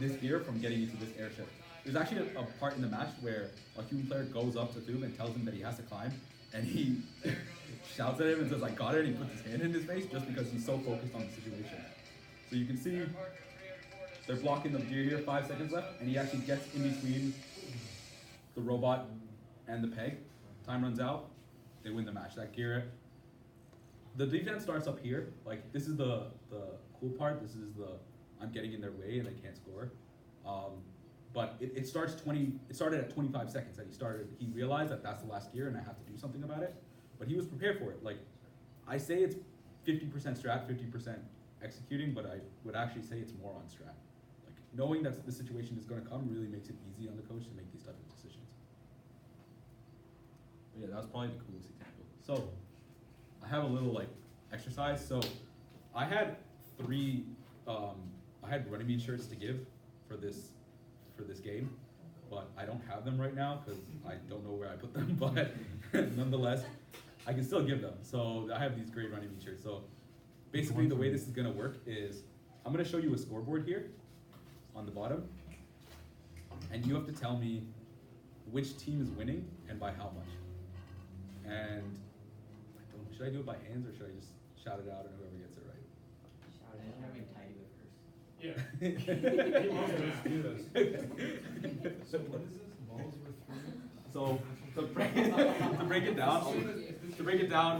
[SPEAKER 1] this gear from getting into this airship. There's actually a part in the match where a human player goes up to Thub and tells him that he has to climb, and he shouts at him and says, I got it, and he puts his hand in his face just because he's so focused on the situation. So you can see they're blocking the gear here, 5 seconds left, and he actually gets in between the robot and the peg. Time runs out, they win the match. That gear the defense starts up here. Like this is the cool part. This is the I'm getting in their way and they can't score. But it starts It started at 25 seconds that he realized that that's the last gear and I have to do something about it. But he was prepared for it. Like I say it's 50% strat, 50% executing, but I would actually say it's more on strat. Like knowing that the situation is going to come really makes it easy on the coach to make these type of decisions. But yeah, that was probably the coolest example. So I have a little like exercise. So I had I had running meet shirts to give for this game, but I don't have them right now because I don't know where I put them. But nonetheless, I can still give them. So I have these great running meet shirts. So basically, the way this is gonna work is I'm gonna show you a scoreboard here on the bottom, and you have to tell me which team is winning and by how much. And should I do it by hands or should I just shout it out and whoever gets it right?
[SPEAKER 4] Shout it out, I'm tidy with first.
[SPEAKER 2] Yeah.
[SPEAKER 5] So what is this? Balls were three?
[SPEAKER 1] So to break it down,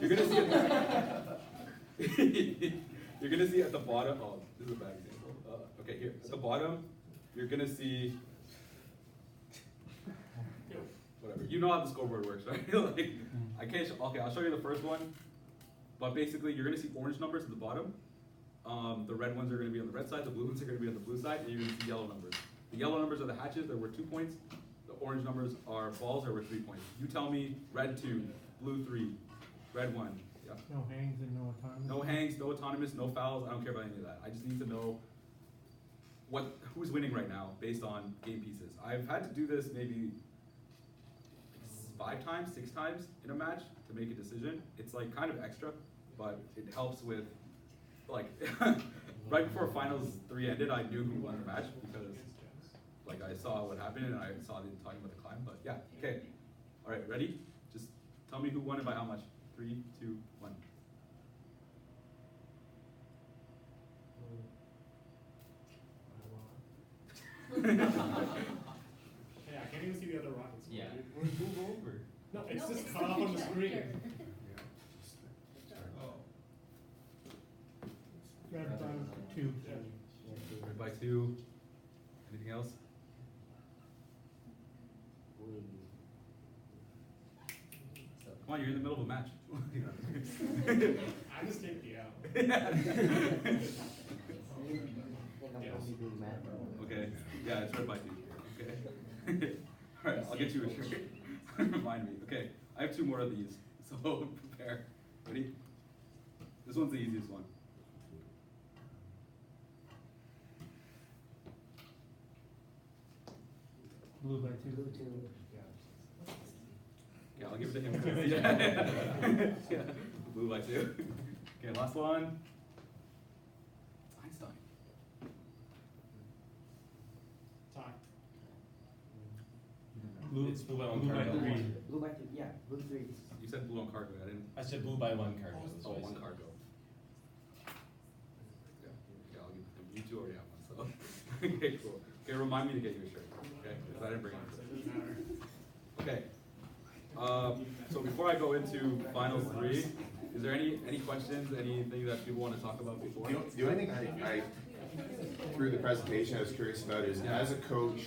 [SPEAKER 1] you're gonna see you're gonna see at the bottom. Oh, this is a bad example. Okay, here at the bottom, you're gonna see whatever. You know how the scoreboard works, right? Like I can't. Okay, I'll show you the first one. But basically, you're gonna see orange numbers at the bottom. The red ones are going to be on the red side, the blue ones are going to be on the blue side, and you're going to see yellow numbers. The yellow numbers are the hatches, they're worth 2 points. The orange numbers are balls, they're worth 3 points. You tell me red 2, blue 3, red 1. Yeah.
[SPEAKER 5] No hangs and no autonomous?
[SPEAKER 1] No hangs, no autonomous, no fouls, I don't care about any of that. I just need to know who's winning right now based on game pieces. I've had to do this maybe 5 times, 6 times in a match to make a decision. It's like kind of extra, but it helps with like right before finals 3 ended, I knew who won the match because like I saw what happened and I saw them talking about the climb. But yeah, okay. All right, ready? Just tell me who won and by how much. 3, 2, 1.
[SPEAKER 2] Yeah, I can't even see the other rockets.
[SPEAKER 4] Yeah.
[SPEAKER 5] Move over.
[SPEAKER 2] No, it's
[SPEAKER 6] No,
[SPEAKER 2] just
[SPEAKER 6] it's
[SPEAKER 2] cut off on the screen.
[SPEAKER 5] Red by 2.
[SPEAKER 1] Red by 2. Anything else? Come on, you're in the middle of a match.
[SPEAKER 2] I just take the L.
[SPEAKER 1] Okay. Yeah, it's red by 2. Okay. All right, I'll get you a shirt. Remind me. Okay, I have 2 more of these, so prepare. Ready? This one's the easiest one.
[SPEAKER 5] Blue by 2.
[SPEAKER 4] Blue 2.
[SPEAKER 1] Yeah, I'll give it to him. Yeah. Yeah. Blue by 2. Okay, last one. Einstein.
[SPEAKER 2] Tie.
[SPEAKER 5] Blue,
[SPEAKER 7] It's blue by 1
[SPEAKER 5] blue by
[SPEAKER 7] card.
[SPEAKER 5] 3.
[SPEAKER 4] Blue by 3, yeah, blue 3.
[SPEAKER 1] You said blue on cargo. I didn't.
[SPEAKER 7] I said blue by 1 card.
[SPEAKER 1] Oh, 1 cargo. Yeah, I'll give it to him. You 2 already have one, so. Okay, cool. Okay, remind me to get you a shirt. Okay, because I didn't bring it.
[SPEAKER 2] Doesn't matter.
[SPEAKER 1] Okay. So before I go into finals 3, is there any questions, anything that people want to talk about before?
[SPEAKER 3] The only thing I through the presentation I was curious about is as a coach,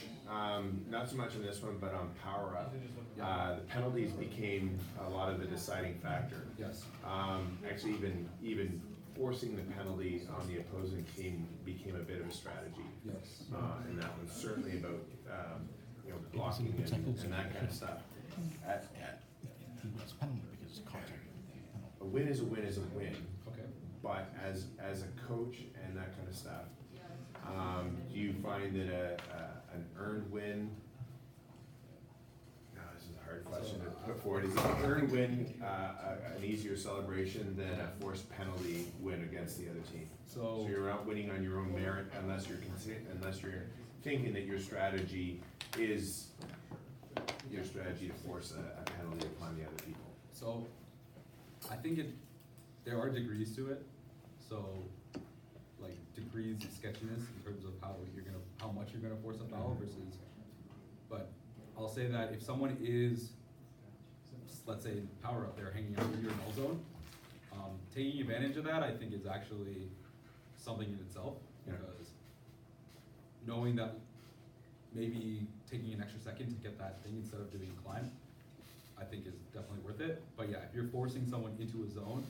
[SPEAKER 3] not so much on this one, but on Power Up, the penalties became a lot of the deciding factor.
[SPEAKER 1] Yes.
[SPEAKER 3] Actually, even forcing the penalty on the opposing team became a bit of a strategy.
[SPEAKER 1] Yes.
[SPEAKER 3] And that was certainly about blocking and that kind of stuff.
[SPEAKER 8] It's penalty because it's contact.
[SPEAKER 3] A win is a win is a win.
[SPEAKER 1] Okay.
[SPEAKER 3] But as a coach and that kind of stuff, do you find that an earned win? No, this is a hard question to put forward. Is an earned win an easier celebration than a forced penalty win against the other team?
[SPEAKER 1] So
[SPEAKER 3] you're not winning on your own merit unless you're thinking that your strategy is your strategy to force a penalty upon the other people.
[SPEAKER 1] So I think there are degrees to it. So like degrees of sketchiness in terms of how much you're gonna force a foul versus. But I'll say that if someone is, let's say Power Up, they're hanging out in your null zone, Taking advantage of that, I think, is actually something in itself,
[SPEAKER 3] Yeah.
[SPEAKER 1] because knowing that maybe taking an extra second to get that thing instead of doing a climb, I think is definitely worth it. But yeah, if you're forcing someone into a zone,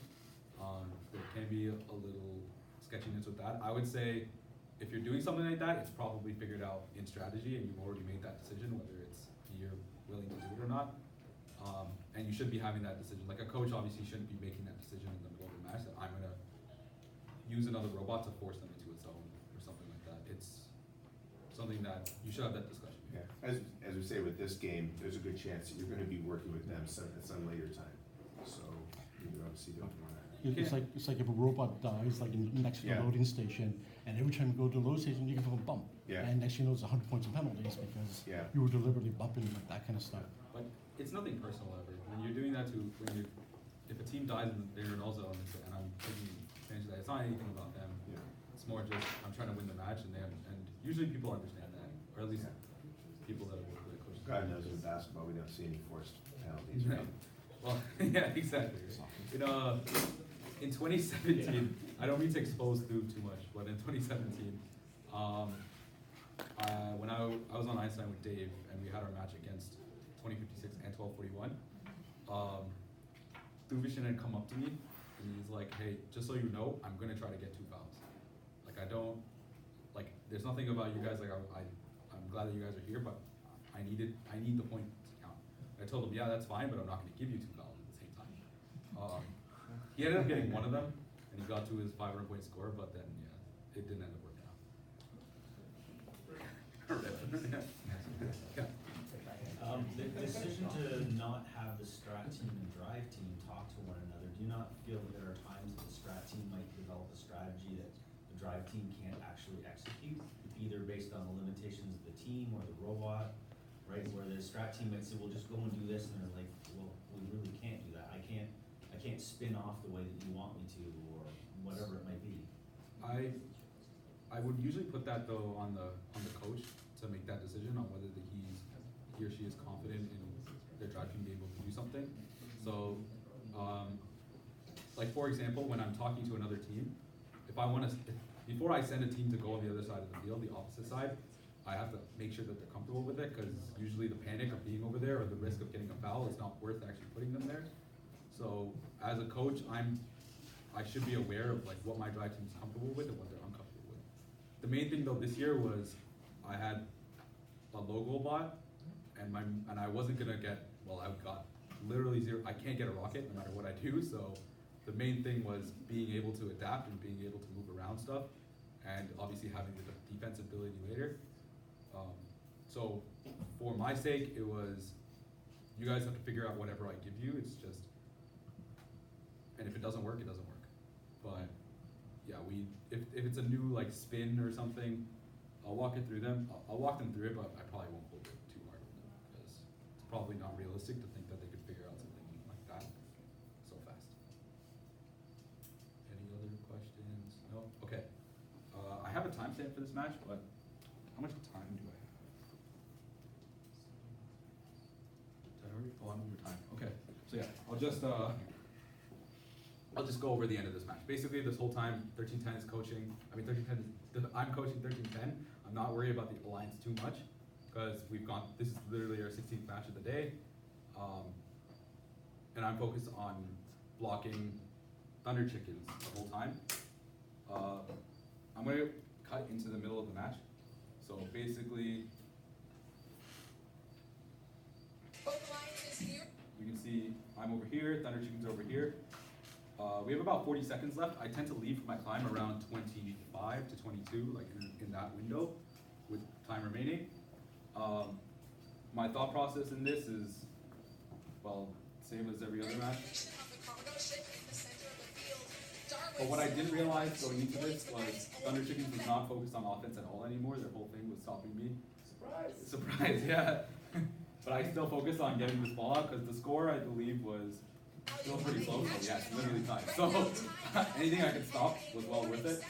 [SPEAKER 1] there can be a little sketchiness with that. I would say if you're doing something like that, it's probably figured out in strategy and you've already made that decision, whether it's you're willing to do it or not. And you should be having that decision. Like a coach obviously shouldn't be making that decision in the middle of a match that I'm gonna use another robot to force them into a zone or something like that. It's something that you should have that discussion.
[SPEAKER 3] Yeah, as we say with this game, there's a good chance that you're gonna be working with them at some later time, so you obviously don't want that.
[SPEAKER 6] It's like if a robot dies, like next to the
[SPEAKER 3] Yeah.
[SPEAKER 6] loading station, and every time you go to the load station, you give them a bump.
[SPEAKER 3] Yeah.
[SPEAKER 6] And next thing you know, it's 100 points of penalties because
[SPEAKER 3] Yeah.
[SPEAKER 6] you were deliberately bumping them, like that kind of stuff.
[SPEAKER 1] But it's nothing personal ever. When you're doing that if a team dies and they're in all zones and I'm taking advantage of that, it's not anything about them.
[SPEAKER 3] Yeah.
[SPEAKER 1] It's more just I'm trying to win the match and usually people understand that, or at least
[SPEAKER 3] Yeah.
[SPEAKER 1] people that work with the coaches.
[SPEAKER 3] God knows in basketball, we don't see any forced penalties,
[SPEAKER 1] No.
[SPEAKER 3] right?
[SPEAKER 1] Well, yeah, exactly. In 2017, I don't mean to expose Lou too much, but in 2017, when I was on Einstein with Dave and we had our match against 2056 and 1241, Duvishin had come up to me and he's like, "Hey, just so you know, I'm gonna try to get 2 fouls. Like there's nothing about you guys. Like I'm glad that you guys are here, but I need the point to count." I told him, "Yeah, that's fine, but I'm not gonna give you 2 fouls at the same time." He ended up getting one of them, and he got to his 500-point score, but then, yeah, it didn't end up working out.
[SPEAKER 5] The decision to not have the strat team and drive team talk to one another, do you not feel that there are times that the strat team might develop a strategy that the drive team can't actually execute, either based on the limitations of the team or the robot, right? Where the strat team might say, "Well, just go and do this," and they're like, "Well, we really can't do that. I can't spin off the way that you want me to," or whatever it might be.
[SPEAKER 1] I would usually put that though on the coach to make that decision on whether he or she is confident in their drive team being able to do something. So, like for example, when I'm talking to another team, before I send a team to go on the other side of the field, the opposite side, I have to make sure that they're comfortable with it, because usually the panic of being over there or the risk of getting a foul is not worth actually putting them there. So as a coach, I should be aware of like what my drive team is comfortable with and what they're uncomfortable with. The main thing though this year was I had a logo bot and I wasn't gonna I got literally 0. I can't get a rocket no matter what I do. So the main thing was being able to adapt and being able to move around stuff, and obviously having the defense ability later. So for my sake, it was you guys have to figure out whatever I give you. It's just. And if it doesn't work, it doesn't work. But yeah, if it's a new like spin or something, I'll walk it through them. I'll walk them through it, but I probably won't hold it too hard with them because it's probably not realistic to think that they could figure out something like that so fast. Any other questions? No? Okay. I have a timestamp for this match, but how much time do I have? Did I already? Oh, I'm over time. Okay. So yeah, I'll just go over the end of this match. Basically, this whole time, 1310 is coaching. I'm coaching 1310. I'm not worried about the alliance too much because this is literally our 16th match of the day. And I'm focused on blocking Thunder Chickens the whole time. I'm going to cut into the middle of the match. So basically, you can see I'm over here, Thunder Chicken's over here. We have about 40 seconds left. I tend to leave my climb around 25 to 22, like in that window, with time remaining. My thought process in this is, well, same as every other match. But what I didn't realize going into this was Thunder Chickens was not focused on offense at all anymore. Their whole thing was stopping me. Surprise, yeah. But I still focused on getting this ball out because the score, I believe, was still pretty close. So yeah, it's literally tied. So anything I could stop was well worth it.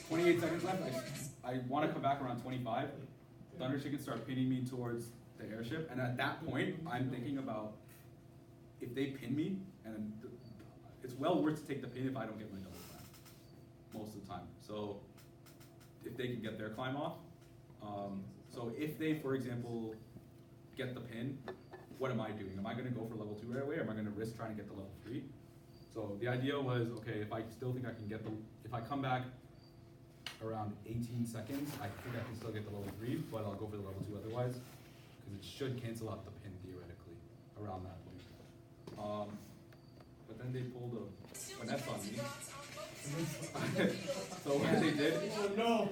[SPEAKER 1] 28 seconds left. I want to come back around 25. Thunder Chickens start pinning me towards the airship, and at that point, I'm thinking about if they pin me, and it's well worth to take the pin if I don't get my double climb, most of the time. So if they can get their climb off, so if they, for example, get the pin, what am I doing? Am I gonna go for level 2 right away, or am I gonna risk trying to get the level 3? So the idea was, okay, if I still think I can get if I come back around 18 seconds, I think I can still get the level 3, but I'll go for the level 2 otherwise, because it should cancel out the pin theoretically around that point. But then they pulled a finesse on me. So what they did,
[SPEAKER 2] Oh, no.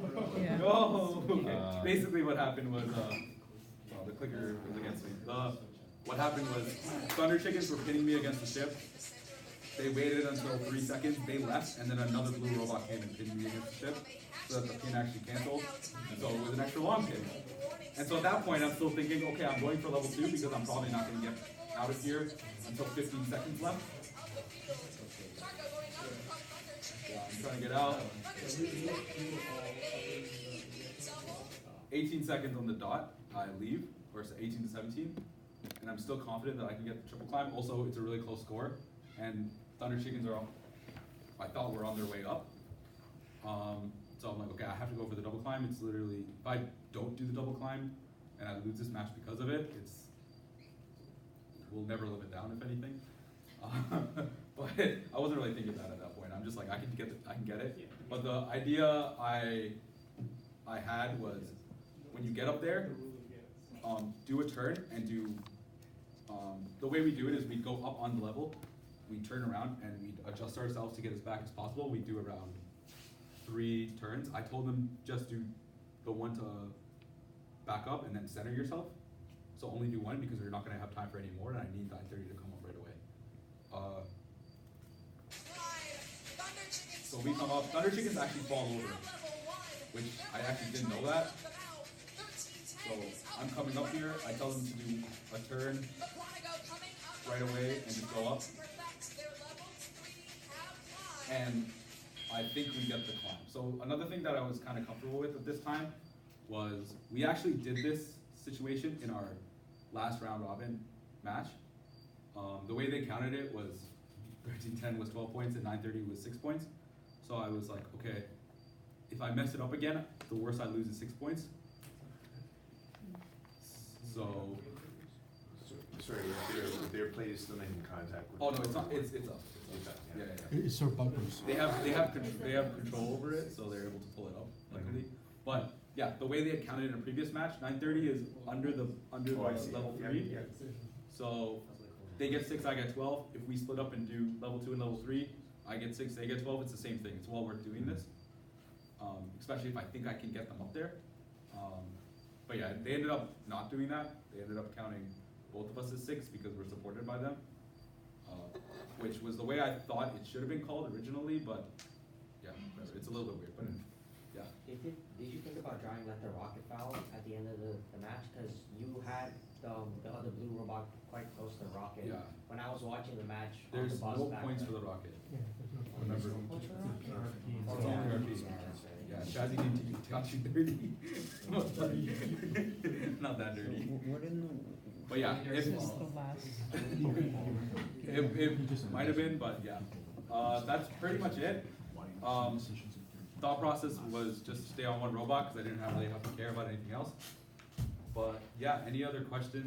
[SPEAKER 1] no, okay. Basically what happened was, well, the clicker was against me. What happened was, Thunder Chickens were pinning me against the ship. They waited until 3 seconds, they left, and then another blue robot came and pinned me against the ship, so that the pin actually canceled, and so it was an extra long pin. And so at that point, I'm still thinking, okay, I'm going for level 2 because I'm probably not gonna get out of here until 15 seconds left. Yeah, I'm trying to get out. 18 seconds on the dot, I leave, or it's 18 to 17, and I'm still confident that I can get the triple climb. Also, it's a really close score, and Thunder Chickens I thought were on their way up. So I'm like, okay, I have to go for the double climb. It's literally, if I don't do the double climb and I lose this match because of it, we'll never live it down, if anything. But I wasn't really thinking that at that point. I'm just like, I can get it. But the idea I had was, when you get up there, do a turn and do, the way we do it is we go up on the level, we turn around and we adjust ourselves to get as back as possible. We do around 3 turns. I told them just do the one to back up and then center yourself. So only do one because we're not gonna have time for any more, and I need 9:30 to come up right away. So we come up, Thunder Chickens actually fall over, which I actually didn't know that. So I'm coming up here, I tell them to do a turn right away and just go up. And I think we get the climb. So another thing that I was kind of comfortable with at this time was we actually did this situation in our last round robin match. The way they counted it was 13-10 was 12 points and 9:30 was 6 points. So I was like, okay, if I mess it up again, the worst I lose is 6 points. So.
[SPEAKER 3] Sorry, their plate is still making contact with.
[SPEAKER 1] Oh no, it's not. It's up.
[SPEAKER 3] It's up,
[SPEAKER 1] Yeah,
[SPEAKER 3] yeah.
[SPEAKER 1] yeah, yeah.
[SPEAKER 6] It's their bumpers.
[SPEAKER 1] They have control over it, so they're able to pull it up, luckily. But yeah, the way they had counted in a previous match, 9:30 is under the
[SPEAKER 3] Oh, I see.
[SPEAKER 1] level
[SPEAKER 3] Yeah,
[SPEAKER 1] 3.
[SPEAKER 3] yeah.
[SPEAKER 1] So they get 6, I get 12. If we split up and do level 2 and level 3, I get 6, they get 12. It's the same thing. It's well worth doing this, especially if I think I can get them up there. But yeah, they ended up not doing that. They ended up counting both of us as 6 because we're supported by them, which was the way I thought it should have been called originally. But yeah, it's a little bit weird. But yeah.
[SPEAKER 4] Did you think about drawing like the rocket foul at the end of the match? Because you had the other blue robot quite close to the rocket.
[SPEAKER 1] Yeah.
[SPEAKER 4] When I was watching the match, on
[SPEAKER 1] There's
[SPEAKER 4] the bus
[SPEAKER 1] no
[SPEAKER 4] back
[SPEAKER 1] points
[SPEAKER 4] then-
[SPEAKER 1] for the rocket.
[SPEAKER 4] Remember?
[SPEAKER 1] Remember?
[SPEAKER 4] It's
[SPEAKER 1] only RP.
[SPEAKER 4] Yeah, that's right.
[SPEAKER 1] Yeah, Shazzy didn't got you dirty. Not that dirty. But yeah,
[SPEAKER 7] This is the last.
[SPEAKER 1] it might have been, but yeah. That's pretty much it. Thought process was just stay on one robot because I didn't really have to care about anything else. But yeah, any other questions?